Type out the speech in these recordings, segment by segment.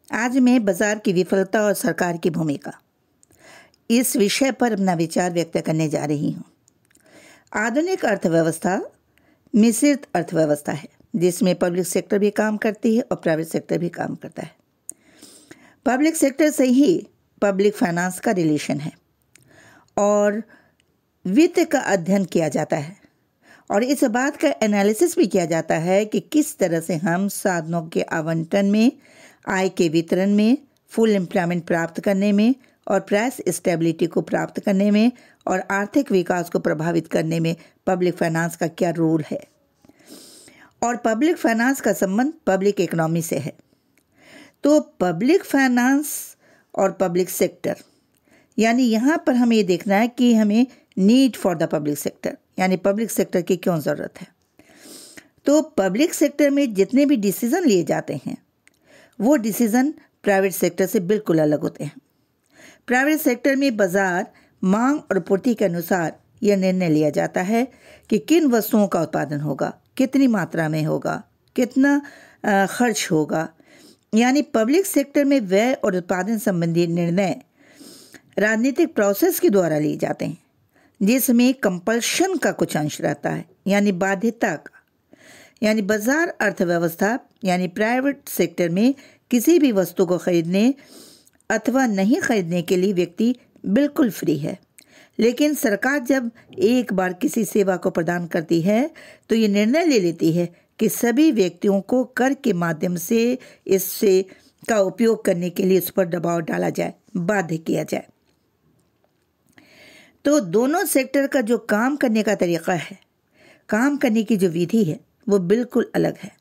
आज मैं बाजार की विफलता और सरकार की भूमिका इस विषय पर अपना विचार व्यक्त करने जा रही हूँ। आधुनिक अर्थव्यवस्था मिश्रित अर्थव्यवस्था है जिसमें पब्लिक सेक्टर भी काम करती है और प्राइवेट सेक्टर भी काम करता है। पब्लिक सेक्टर से ही पब्लिक फाइनेंस का रिलेशन है और वित्त का अध्ययन किया जाता है और इस बात का एनालिसिस भी किया जाता है कि किस तरह से हम साधनों के आवंटन में, आय के वितरण में, फुल एम्प्लॉयमेंट प्राप्त करने में और प्राइस स्टेबिलिटी को प्राप्त करने में और आर्थिक विकास को प्रभावित करने में पब्लिक फाइनेंस का क्या रोल है। और पब्लिक फाइनेंस का संबंध पब्लिक इकोनॉमी से है। तो पब्लिक फाइनेंस और पब्लिक सेक्टर, यानी यहाँ पर हमें ये देखना है कि हमें need for the public sector, यानी पब्लिक सेक्टर की क्यों ज़रूरत है। तो पब्लिक सेक्टर में जितने भी डिसीज़न लिए जाते हैं वो डिसीज़न प्राइवेट सेक्टर से बिल्कुल अलग होते हैं। प्राइवेट सेक्टर में बाजार मांग और पूर्ति के अनुसार यह निर्णय लिया जाता है कि किन वस्तुओं का उत्पादन होगा, कितनी मात्रा में होगा, कितना खर्च होगा। यानी पब्लिक सेक्टर में व्यय और उत्पादन संबंधी निर्णय राजनीतिक प्रोसेस के द्वारा लिए जाते हैं जिसमें कंपल्शन का कुछ अंश रहता है, यानी बाध्यता का। यानी बाजार अर्थव्यवस्था यानी प्राइवेट सेक्टर में किसी भी वस्तु को खरीदने अथवा नहीं खरीदने के लिए व्यक्ति बिल्कुल फ्री है। लेकिन सरकार जब एक बार किसी सेवा को प्रदान करती है तो ये निर्णय ले लेती है कि सभी व्यक्तियों को कर के माध्यम से इससे का उपयोग करने के लिए उस पर दबाव डाला जाए, बाध्य किया जाए। तो दोनों सेक्टर का जो काम करने का तरीका है, काम करने की जो विधि है वो बिल्कुल अलग है।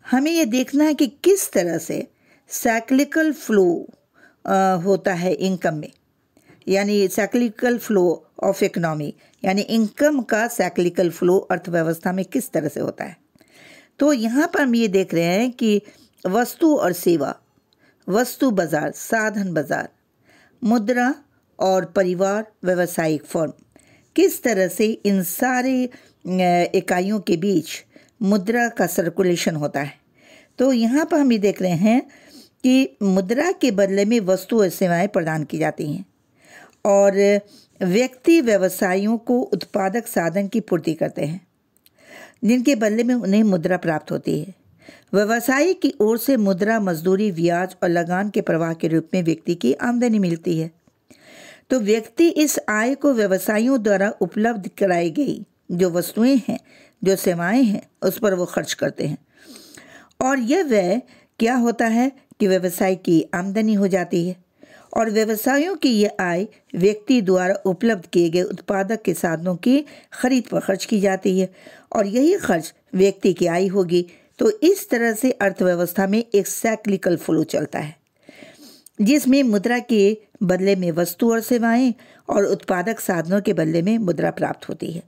हमें ये देखना है कि किस तरह से साइक्लिकल फ्लो होता है इनकम में, यानी साइक्लिकल फ्लो ऑफ इकोनॉमी, यानी इनकम का साइक्लिकल फ्लो अर्थव्यवस्था में किस तरह से होता है। तो यहाँ पर हम ये देख रहे हैं कि वस्तु और सेवा, वस्तु बाजार, साधन बाजार, मुद्रा और परिवार व्यावसायिक फर्म, किस तरह से इन सारे इकाइयों के बीच मुद्रा का सर्कुलेशन होता है। तो यहाँ पर हम ये देख रहे हैं कि मुद्रा के बदले में वस्तु और सेवाएं प्रदान की जाती हैं और व्यक्ति व्यवसायियों को उत्पादक साधन की पूर्ति करते हैं जिनके बदले में उन्हें मुद्रा प्राप्त होती है। व्यवसायी की ओर से मुद्रा, मजदूरी, ब्याज और लगान के प्रवाह के रूप में व्यक्ति की आमदनी मिलती है। तो व्यक्ति इस आय को व्यवसायियों द्वारा उपलब्ध कराई गई जो वस्तुएं हैं, जो सेवाएं हैं, उस पर वो खर्च करते हैं और यह व्यय क्या होता है कि व्यवसाय की आमदनी हो जाती है और व्यवसायों की यह आय व्यक्ति द्वारा उपलब्ध किए गए उत्पादक के साधनों की खरीद पर खर्च की जाती है और यही खर्च व्यक्ति की आय होगी। तो इस तरह से अर्थव्यवस्था में एक साइक्लिकल फ्लो चलता है जिसमें मुद्रा के बदले में वस्तु और सेवाएं और उत्पादक साधनों के बदले में मुद्रा प्राप्त होती है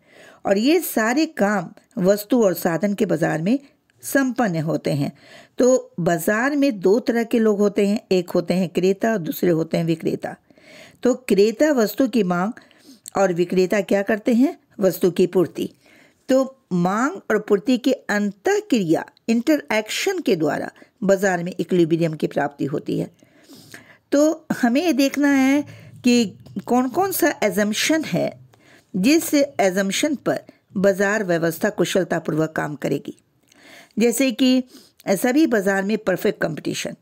और ये सारे काम वस्तु और साधन के बाजार में संपन्न होते हैं। तो बाजार में दो तरह के लोग होते हैं, एक होते हैं क्रेता और दूसरे होते हैं विक्रेता। तो क्रेता वस्तु की मांग और विक्रेता क्या करते हैं, वस्तु की पूर्ति। तो मांग और पूर्ति की अंतःक्रिया, इंटरएक्शन के द्वारा बाजार में इक्विलिब्रियम की प्राप्ति होती है। तो हमें ये देखना है कि कौन कौन सा एजम्पशन है जिस एजम्पशन पर बाजार व्यवस्था कुशलतापूर्वक काम करेगी। जैसे कि सभी बाजार में परफेक्ट कंपटीशन,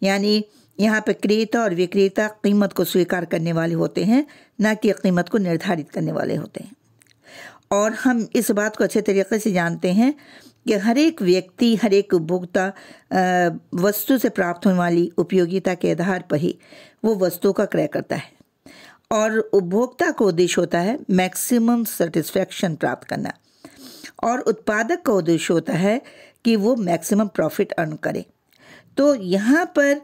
यानी यहाँ पर क्रेता और विक्रेता कीमत को स्वीकार करने वाले होते हैं, न कि कीमत को निर्धारित करने वाले होते हैं। और हम इस बात को अच्छे तरीके से जानते हैं कि हर एक व्यक्ति, हर एक उपभोक्ता वस्तु से प्राप्त होने वाली उपयोगिता के आधार पर ही वो वस्तु का क्रय करता है और उपभोक्ता का उद्देश्य होता है मैक्सिमम सेटिस्फैक्शन प्राप्त करना और उत्पादक का उद्देश्य होता है कि वो मैक्सिमम प्रॉफिट अर्न करे। तो यहाँ पर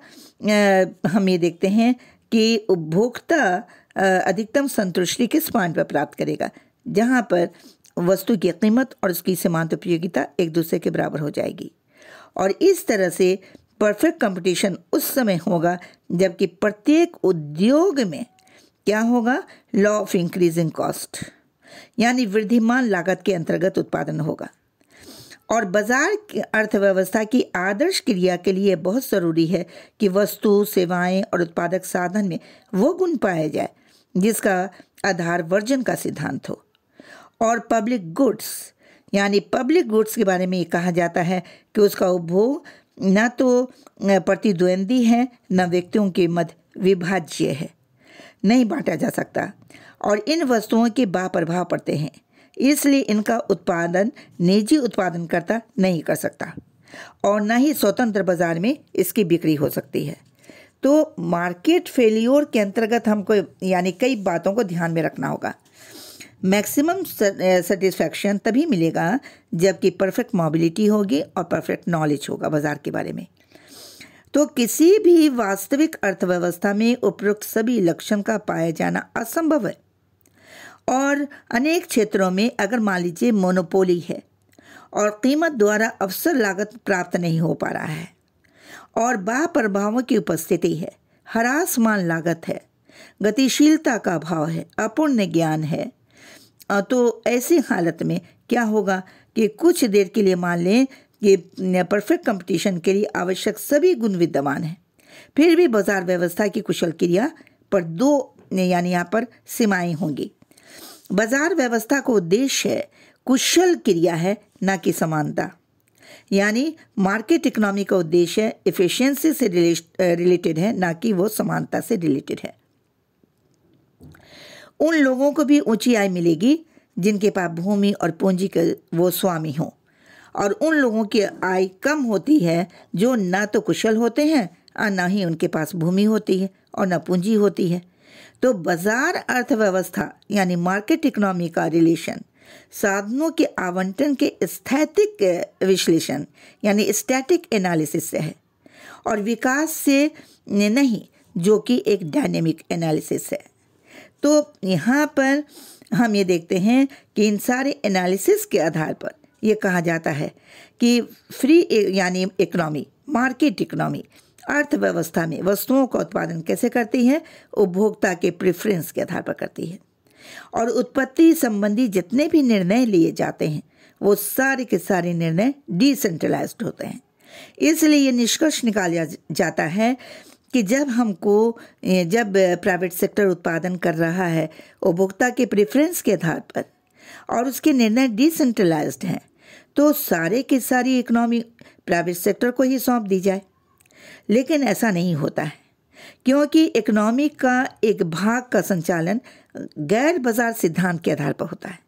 हम ये देखते हैं कि उपभोक्ता अधिकतम संतुष्टि किस पॉइंट पर प्राप्त करेगा, जहाँ पर वस्तु की कीमत और उसकी सीमांत उपयोगिता एक दूसरे के बराबर हो जाएगी। और इस तरह से परफेक्ट कंपटीशन उस समय होगा जबकि प्रत्येक उद्योग में क्या होगा, लॉ ऑफ इंक्रीजिंग कॉस्ट, यानी वृद्धिमान लागत के अंतर्गत उत्पादन होगा और बाजार की अर्थव्यवस्था की आदर्श क्रिया के लिए बहुत ज़रूरी है कि वस्तु, सेवाएं और उत्पादक साधन में वो गुण पाए जाए जिसका आधार वर्जन का सिद्धांत हो। और पब्लिक गुड्स यानी पब्लिक गुड्स के बारे में ये कहा जाता है कि उसका उपभोग न तो प्रतिद्वंदी है, न व्यक्तियों के मध्य विभाज्य है, नहीं बांटा जा सकता, और इन वस्तुओं के प्रभाव पड़ते हैं, इसलिए इनका उत्पादन निजी उत्पादनकर्ता नहीं कर सकता और न ही स्वतंत्र बाजार में इसकी बिक्री हो सकती है। तो मार्केट फेल्योर के अंतर्गत हमको यानी कई बातों को ध्यान में रखना होगा। मैक्सिमम सेटिस्फैक्शन तभी मिलेगा जबकि परफेक्ट मोबिलिटी होगी और परफेक्ट नॉलेज होगा बाजार के बारे में। तो किसी भी वास्तविक अर्थव्यवस्था में उपरोक्त सभी लक्षण का पाया जाना असंभव है, और अनेक क्षेत्रों में अगर मान लीजिए मोनोपोली है और कीमत द्वारा अवसर लागत प्राप्त नहीं हो पा रहा है और प्रभावों की उपस्थिति है, ह्रासमान लागत है, गतिशीलता का अभाव है, अपूर्ण ज्ञान है, तो ऐसी हालत में क्या होगा कि कुछ देर के लिए मान लें कि परफेक्ट कंपटीशन के लिए आवश्यक सभी गुण विद्यमान हैं, फिर भी बाजार व्यवस्था की कुशल क्रिया पर दो यानी यहाँ पर सीमाएं होंगी। बाजार व्यवस्था का उद्देश्य कुशल क्रिया है, न कि समानता। यानी मार्केट इकोनॉमी का उद्देश्य एफिशिएंसी से रिलेटेड है, ना कि वो समानता से रिलेटेड है। उन लोगों को भी ऊंची आय मिलेगी जिनके पास भूमि और पूंजी के वो स्वामी हों, और उन लोगों की आय कम होती है जो ना तो कुशल होते हैं और ना ही उनके पास भूमि होती है और ना पूंजी होती है। तो बाजार अर्थव्यवस्था यानी मार्केट इकोनॉमी का रिलेशन साधनों के आवंटन के स्थैतिक विश्लेषण यानी स्टैटिक एनालिसिस से है और विकास से नहीं, जो कि एक डायनेमिक एनालिसिस है। तो यहाँ पर हम ये देखते हैं कि इन सारे एनालिसिस के आधार पर ये कहा जाता है कि फ्री यानी इकोनॉमी, मार्केट इकोनॉमी अर्थव्यवस्था में वस्तुओं का उत्पादन कैसे करती है, उपभोक्ता के प्रेफरेंस के आधार पर करती है, और उत्पत्ति संबंधी जितने भी निर्णय लिए जाते हैं वो सारे के सारे निर्णय डिसेंट्रलाइज्ड होते हैं। इसलिए ये निष्कर्ष निकाला जाता है कि जब प्राइवेट सेक्टर उत्पादन कर रहा है उपभोक्ता के प्रेफरेंस के आधार पर और उसके निर्णय डिसेंट्रलाइज्ड हैं, तो सारे की सारी इकोनॉमी प्राइवेट सेक्टर को ही सौंप दी जाए। लेकिन ऐसा नहीं होता है, क्योंकि इकोनॉमी का एक भाग का संचालन गैर बाजार सिद्धांत के आधार पर होता है।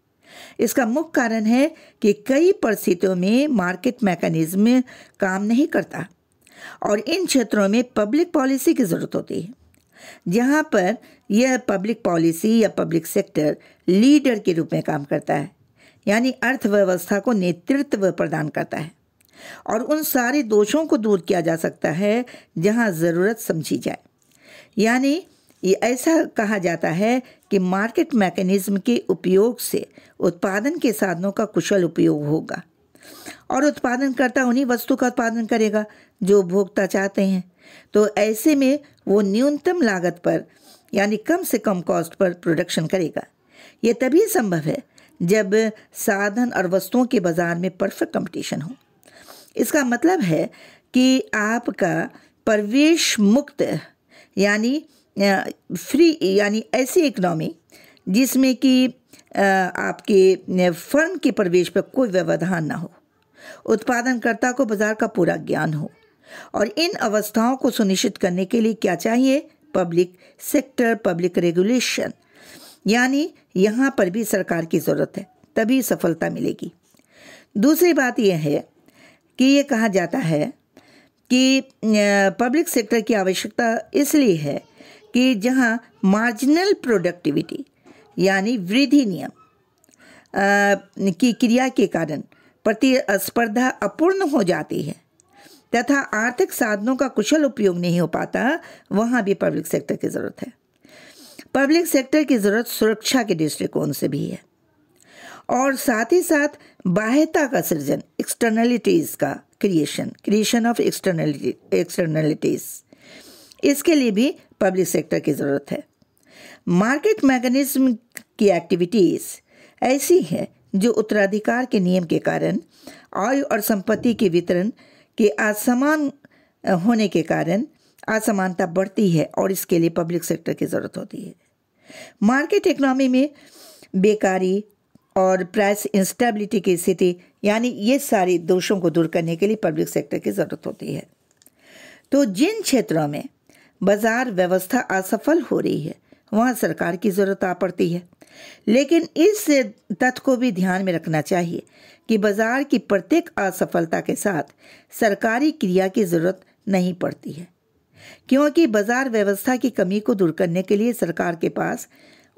इसका मुख्य कारण है कि कई परिस्थितियों में मार्केट मैकेनिज्म काम नहीं करता और इन क्षेत्रों में पब्लिक पॉलिसी की ज़रूरत होती है, जहाँ पर यह पब्लिक पॉलिसी या पब्लिक सेक्टर लीडर के रूप में काम करता है, यानी अर्थव्यवस्था को नेतृत्व प्रदान करता है, और उन सारे दोषों को दूर किया जा सकता है जहाँ ज़रूरत समझी जाए। यानी ये ऐसा कहा जाता है कि मार्केट मैकेनिज्म के उपयोग से उत्पादन के साधनों का कुशल उपयोग होगा और उत्पादनकर्ता उन्हीं वस्तु का उत्पादन करेगा जो उपभोक्ता चाहते हैं। तो ऐसे में वो न्यूनतम लागत पर यानी कम से कम कॉस्ट पर प्रोडक्शन करेगा। ये तभी संभव है जब साधन और वस्तुओं के बाजार में परफेक्ट कंपटीशन हो। इसका मतलब है कि आपका प्रवेश मुक्त यानी फ्री यानी ऐसी इकोनॉमी जिसमें कि आपके फर्म के प्रवेश पर कोई व्यवधान ना हो, उत्पादनकर्ता को बाजार का पूरा ज्ञान हो, और इन अवस्थाओं को सुनिश्चित करने के लिए क्या चाहिए, पब्लिक सेक्टर, पब्लिक रेगुलेशन, यानी यहाँ पर भी सरकार की ज़रूरत है, तभी सफलता मिलेगी। दूसरी बात यह है कि ये कहा जाता है कि पब्लिक सेक्टर की आवश्यकता इसलिए है कि जहाँ मार्जिनल प्रोडक्टिविटी यानी वृद्धि नियम की क्रिया के कारण प्रतिस्पर्धा अपूर्ण हो जाती है तथा आर्थिक साधनों का कुशल उपयोग नहीं हो पाता, वहाँ भी पब्लिक सेक्टर की ज़रूरत है। पब्लिक सेक्टर की ज़रूरत सुरक्षा के दृष्टिकोण से भी है और साथ ही साथ बाह्यता का सृजन, एक्सटर्नलिटीज़ का क्रिएशन ऑफ एक्सटर्नलिटीज़, इसके लिए भी पब्लिक सेक्टर की ज़रूरत है। मार्केट मैकेनिज्म की एक्टिविटीज़ ऐसी है जो उत्तराधिकार के नियम के कारण आय और संपत्ति के वितरण के असमान होने के कारण असमानता बढ़ती है और इसके लिए पब्लिक सेक्टर की ज़रूरत होती है। मार्केट इकोनॉमी में बेकारी और प्राइस इंस्टेबिलिटी की स्थिति, यानी ये सारे दोषों को दूर करने के लिए पब्लिक सेक्टर की ज़रूरत होती है। तो जिन क्षेत्रों में बाजार व्यवस्था असफल हो रही है वहाँ सरकार की ज़रूरत आ पड़ती है, लेकिन इस तथ्य को भी ध्यान में रखना चाहिए कि बाजार की प्रत्येक असफलता के साथ सरकारी क्रिया की ज़रूरत नहीं पड़ती है, क्योंकि बाजार व्यवस्था की कमी को दूर करने के लिए सरकार के पास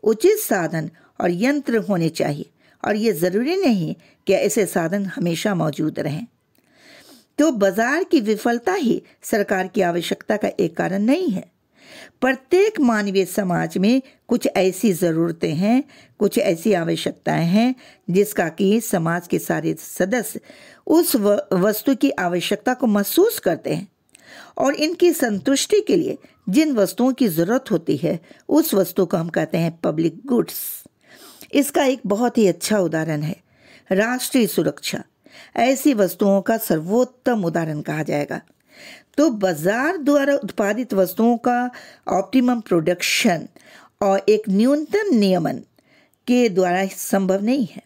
उचित साधन और यंत्र होने चाहिए और ये ज़रूरी नहीं कि ऐसे साधन हमेशा मौजूद रहें। तो बाजार की विफलता ही सरकार की आवश्यकता का एक कारण नहीं है। प्रत्येक मानवीय समाज में कुछ ऐसी ज़रूरतें हैं, कुछ ऐसी आवश्यकताएं हैं जिसका कि समाज के सारे सदस्य उस वस्तु की आवश्यकता को महसूस करते हैं और इनकी संतुष्टि के लिए जिन वस्तुओं की ज़रूरत होती है उस वस्तु को हम कहते हैं पब्लिक गुड्स। इसका एक बहुत ही अच्छा उदाहरण है राष्ट्रीय सुरक्षा। ऐसी वस्तुओं का सर्वोत्तम उदाहरण कहा जाएगा। तो बाजार द्वारा उत्पादित वस्तुओं का ऑप्टिमम प्रोडक्शन और एक न्यूनतम नियमन के द्वारा संभव नहीं है।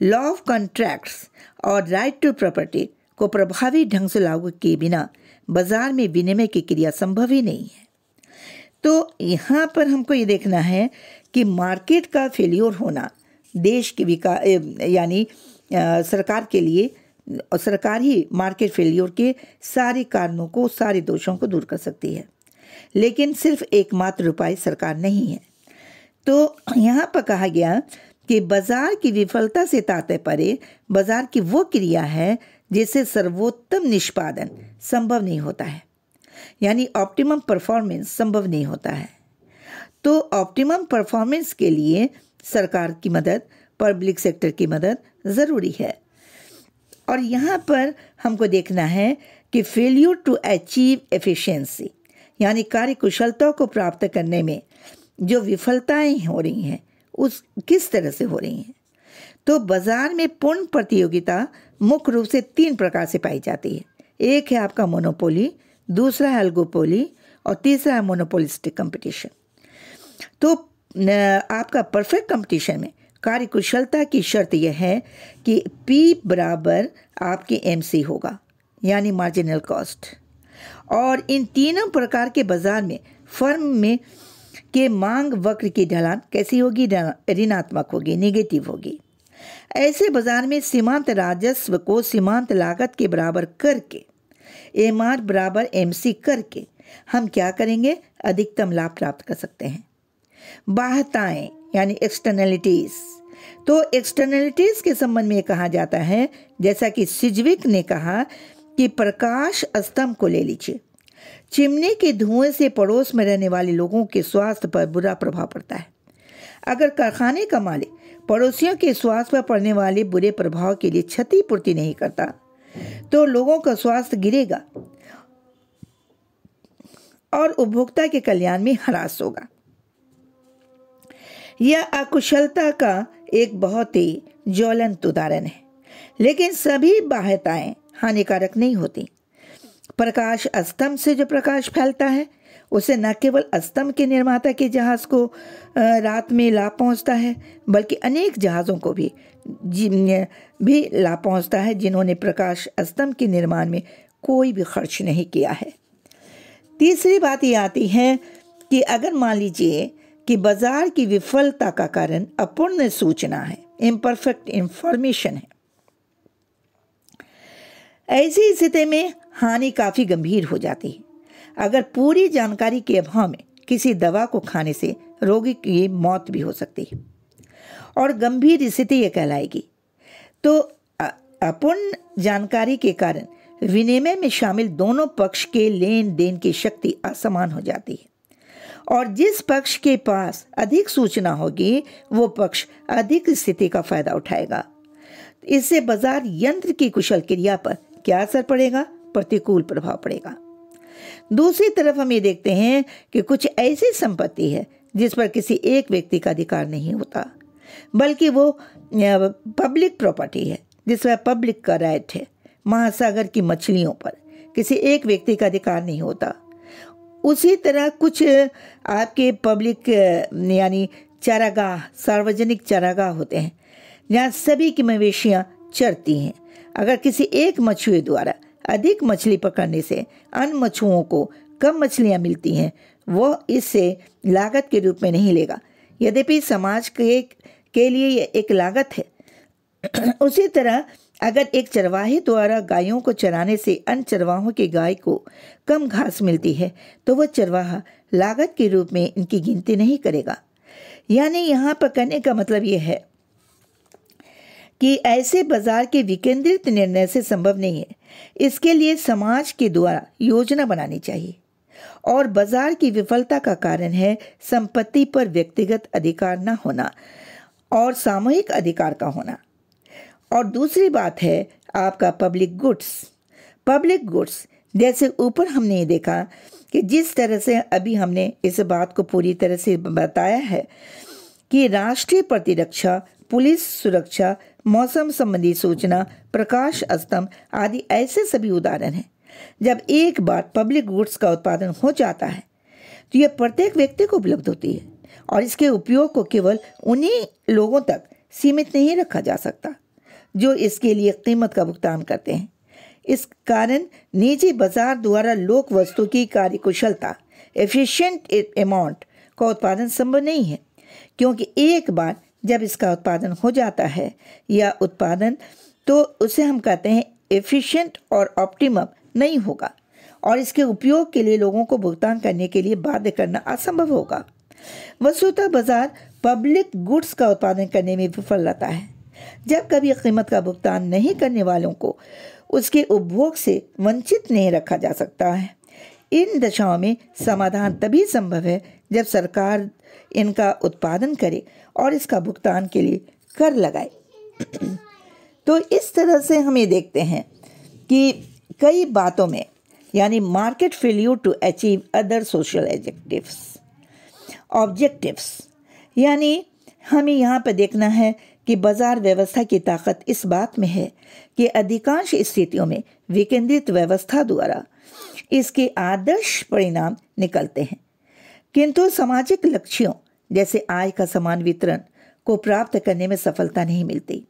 लॉ ऑफ कॉन्ट्रैक्ट्स और राइट टू प्रॉपर्टी को प्रभावी ढंग से लागू किए बिना बाजार में विनिमय की क्रिया संभव ही नहीं है। तो यहाँ पर हमको ये देखना है कि मार्केट का फेल्योर होना देश के विकास यानी सरकार के लिए, और सरकार ही मार्केट फेल्योर के सारे कारणों को, सारे दोषों को दूर कर सकती है, लेकिन सिर्फ एकमात्र उपाय सरकार नहीं है। तो यहाँ पर कहा गया कि बाजार की विफलता से तात्पर्य बाजार की वो क्रिया है जिससे सर्वोत्तम निष्पादन संभव नहीं होता है, यानी ऑप्टिमम परफॉर्मेंस संभव नहीं होता है। तो ऑप्टिमम परफॉर्मेंस के लिए सरकार की मदद, पब्लिक सेक्टर की मदद ज़रूरी है। और यहाँ पर हमको देखना है कि फेल्यूर टू अचीव एफिशिएंसी, यानी कार्यकुशलता को प्राप्त करने में जो विफलताएं हो रही हैं उस किस तरह से हो रही हैं। तो बाजार में पूर्ण प्रतियोगिता मुख्य रूप से 3 प्रकार से पाई जाती है। एक है आपका मोनोपोली, दूसरा है ओलिगोपोली और तीसरा है मोनोपोलिस्टिक कंपटीशन। तो आपका परफेक्ट कंपटीशन में कार्यकुशलता की शर्त यह है कि P बराबर आपके MC होगा, यानी मार्जिनल कॉस्ट। और इन तीनों प्रकार के बाजार में फर्म में के मांग वक्र की ढलान कैसी होगी? ऋणात्मक होगी, नेगेटिव होगी। ऐसे बाजार में सीमांत राजस्व को सीमांत लागत के बराबर करके MR बराबर MC करके हम क्या करेंगे? अधिकतम लाभ प्राप्त कर सकते हैं। बाह्यताएं यानी एक्सटर्नलिटीज़। तो एक्सटर्नलिटीज़ के संबंध में कहा जाता है, जैसा कि सिजविक ने कहा कि प्रकाश स्तंभ को ले लीजिए। चिमनी के धुएं से पड़ोस में रहने वाले लोगों के स्वास्थ्य पर बुरा प्रभाव पड़ता है। अगर कारखाने का मालिक पड़ोसियों के स्वास्थ्य पर पड़ने वाले बुरे प्रभाव के लिए क्षतिपूर्ति नहीं करता तो लोगों का स्वास्थ्य गिरेगा और उपभोक्ता के कल्याण में ह्रास होगा। यह अकुशलता का एक बहुत ही ज्वलंत उदाहरण है, लेकिन सभी बाह्यताएं हानिकारक नहीं होती। प्रकाश स्तंभ से जो प्रकाश फैलता है उसे न केवल स्तंभ के निर्माता के जहाज को रात में लाभ पहुंचता है, बल्कि अनेक जहाज़ों को भी लाभ पहुंचता है जिन्होंने प्रकाश स्तंभ के निर्माण में कोई भी खर्च नहीं किया है। तीसरी बात ये आती है कि अगर मान लीजिए कि बाजार की विफलता का कारण अपूर्ण सूचना है, इम्परफेक्ट इंफॉर्मेशन है, ऐसी स्थिति में हानि काफ़ी गंभीर हो जाती है। अगर पूरी जानकारी के अभाव में किसी दवा को खाने से रोगी की मौत भी हो सकती है और गंभीर स्थिति ये कहलाएगी। तो अपूर्ण जानकारी के कारण विनिमय में शामिल दोनों पक्ष के लेन देन की शक्ति असमान हो जाती है और जिस पक्ष के पास अधिक सूचना होगी वो पक्ष अधिक स्थिति का फायदा उठाएगा। इससे बाजार यंत्र की कुशल क्रिया पर क्या असर पड़ेगा? प्रतिकूल प्रभाव पड़ेगा। दूसरी तरफ हम ये देखते हैं कि कुछ ऐसी संपत्ति है जिस पर किसी एक व्यक्ति का अधिकार नहीं होता, बल्कि वो पब्लिक प्रॉपर्टी है जिसमें पब्लिक का राइट है। महासागर की मछलियों पर किसी एक व्यक्ति का अधिकार नहीं होता। उसी तरह कुछ आपके पब्लिक यानी चारागाह, सार्वजनिक चारागाह होते हैं जहाँ सभी की मवेशियाँ चरती हैं। अगर किसी एक मछुए द्वारा अधिक मछली पकड़ने से अन्य मछुओं को कम मछलियाँ मिलती हैं, वह इससे लागत के रूप में नहीं लेगा, यद्यपि समाज के लिए यह एक लागत है। उसी तरह अगर एक चरवाहे द्वारा गायों को चराने से अन्य चरवाहों की गाय को कम घास मिलती है तो वह चरवाहा लागत के रूप में इनकी गिनती नहीं करेगा। यानी यहाँ पर कहने का मतलब यह है कि ऐसे बाजार के विकेंद्रित निर्णय से संभव नहीं है। इसके लिए समाज के द्वारा योजना बनानी चाहिए। और बाजार की विफलता का कारण है संपत्ति पर व्यक्तिगत अधिकार न होना और सामूहिक अधिकार का होना। और दूसरी बात है आपका पब्लिक गुड्स जैसे ऊपर हमने देखा कि जिस तरह से अभी हमने इस बात को पूरी तरह से बताया है कि राष्ट्रीय प्रतिरक्षा, पुलिस सुरक्षा, मौसम संबंधी सूचना, प्रकाश स्तंभ आदि ऐसे सभी उदाहरण हैं। जब एक बार पब्लिक गुड्स का उत्पादन हो जाता है तो यह प्रत्येक व्यक्ति को उपलब्ध होती है और इसके उपयोग को केवल उन्हीं लोगों तक सीमित नहीं रखा जा सकता जो इसके लिए कीमत का भुगतान करते हैं। इस कारण निजी बाजार द्वारा लोक वस्तु की कार्यकुशलता, एफिशिएंट अमाउंट का उत्पादन संभव नहीं है, क्योंकि एक बार जब इसका उत्पादन हो जाता है या उत्पादन, तो उसे हम कहते हैं एफिशिएंट और ऑप्टिमम नहीं होगा और इसके उपयोग के लिए लोगों को भुगतान करने के लिए बाध्य करना असंभव होगा। वस्तुतः बाजार पब्लिक गुड्स का उत्पादन करने में विफल रहता है जब कभी कीमत का भुगतान नहीं करने वालों को उसके उपभोग से वंचित नहीं रखा जा सकता है। इन दशाओं में समाधान तभी संभव है जब सरकार इनका उत्पादन करे और इसका भुगतान के लिए कर लगाए। तो इस तरह से हम ये देखते हैं कि कई बातों में यानी market failure to achieve other social objectives, यानी हमें यहाँ पर देखना है कि बाजार व्यवस्था की ताकत इस बात में है कि अधिकांश स्थितियों में विकेंद्रित व्यवस्था द्वारा इसके आदर्श परिणाम निकलते हैं, किंतु सामाजिक लक्ष्यों जैसे आय का समान वितरण को प्राप्त करने में सफलता नहीं मिलती।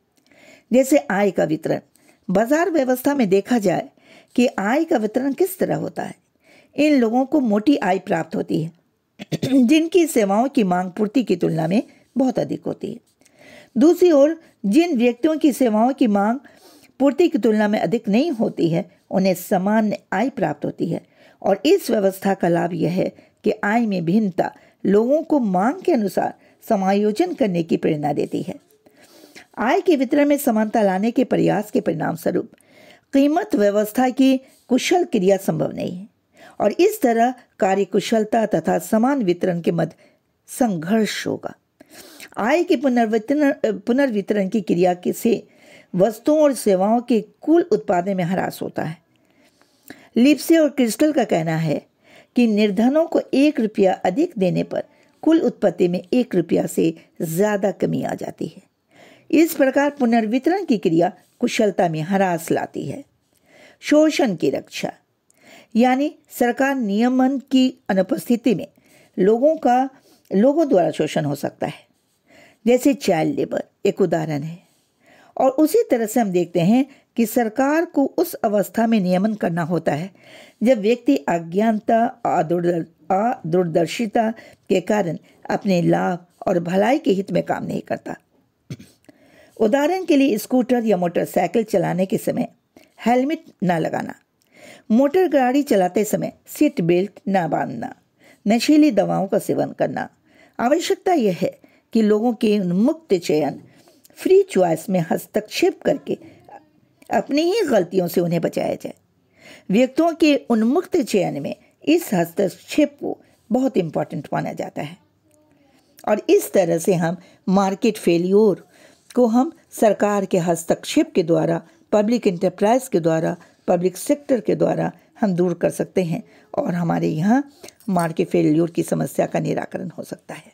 जैसे आय का वितरण, बाजार व्यवस्था में देखा जाए कि आय का वितरण किस तरह होता है। इन लोगों को मोटी आय प्राप्त होती है जिनकी सेवाओं की मांग पूर्ति की तुलना में बहुत अधिक होती है। दूसरी ओर जिन व्यक्तियों की सेवाओं की मांग पूर्ति की तुलना में अधिक नहीं होती है, उन्हें सामान्य आय प्राप्त होती है। और इस व्यवस्था का लाभ यह है कि आय में भिन्नता लोगों को मांग के अनुसार समायोजन करने की प्रेरणा देती है। आय के वितरण में समानता लाने के प्रयास के परिणाम स्वरूप कीमत व्यवस्था की कुशल क्रिया संभव नहीं है और इस तरह कार्यकुशलता तथा समान वितरण के मध्य संघर्ष होगा। आय के पुनर्वितरण की क्रिया से वस्तुओं और सेवाओं के कुल उत्पादन में ह्रास होता है। लिप्से और क्रिस्टल का कहना है कि निर्धनों को 1 रुपया अधिक देने पर कुल उत्पत्ति में 1 रुपया से ज़्यादा कमी आ जाती है। इस प्रकार पुनर्वितरण की क्रिया कुशलता में ह्रास लाती है। शोषण की रक्षा, यानी सरकार नियमन की अनुपस्थिति में लोगों द्वारा शोषण हो सकता है, जैसे चाइल्ड लेबर एक उदाहरण है। और उसी तरह से हम देखते हैं कि सरकार को उस अवस्था में नियमन करना होता है जब व्यक्ति अज्ञानता, दूरदर्शिता के कारण अपने लाभ और भलाई के हित में काम नहीं करता। उदाहरण के लिए स्कूटर या मोटरसाइकिल चलाने के समय हेलमेट न लगाना, मोटर गाड़ी चलाते समय सीट बेल्ट न बांधना, नशीली दवाओं का सेवन करना। आवश्यकता यह है कि लोगों के उन्मुक्त चयन, फ्री चॉइस में हस्तक्षेप करके अपनी ही गलतियों से उन्हें बचाया जाए। व्यक्तियों के उन्मुक्त चयन में इस हस्तक्षेप को बहुत इम्पोर्टेंट माना जाता है और इस तरह से हम मार्केट फेल्योर को हम सरकार के हस्तक्षेप के द्वारा, पब्लिक इंटरप्राइज के द्वारा, पब्लिक सेक्टर के द्वारा हम दूर कर सकते हैं और हमारे यहाँ मार्केट फेल्योर की समस्या का निराकरण हो सकता है।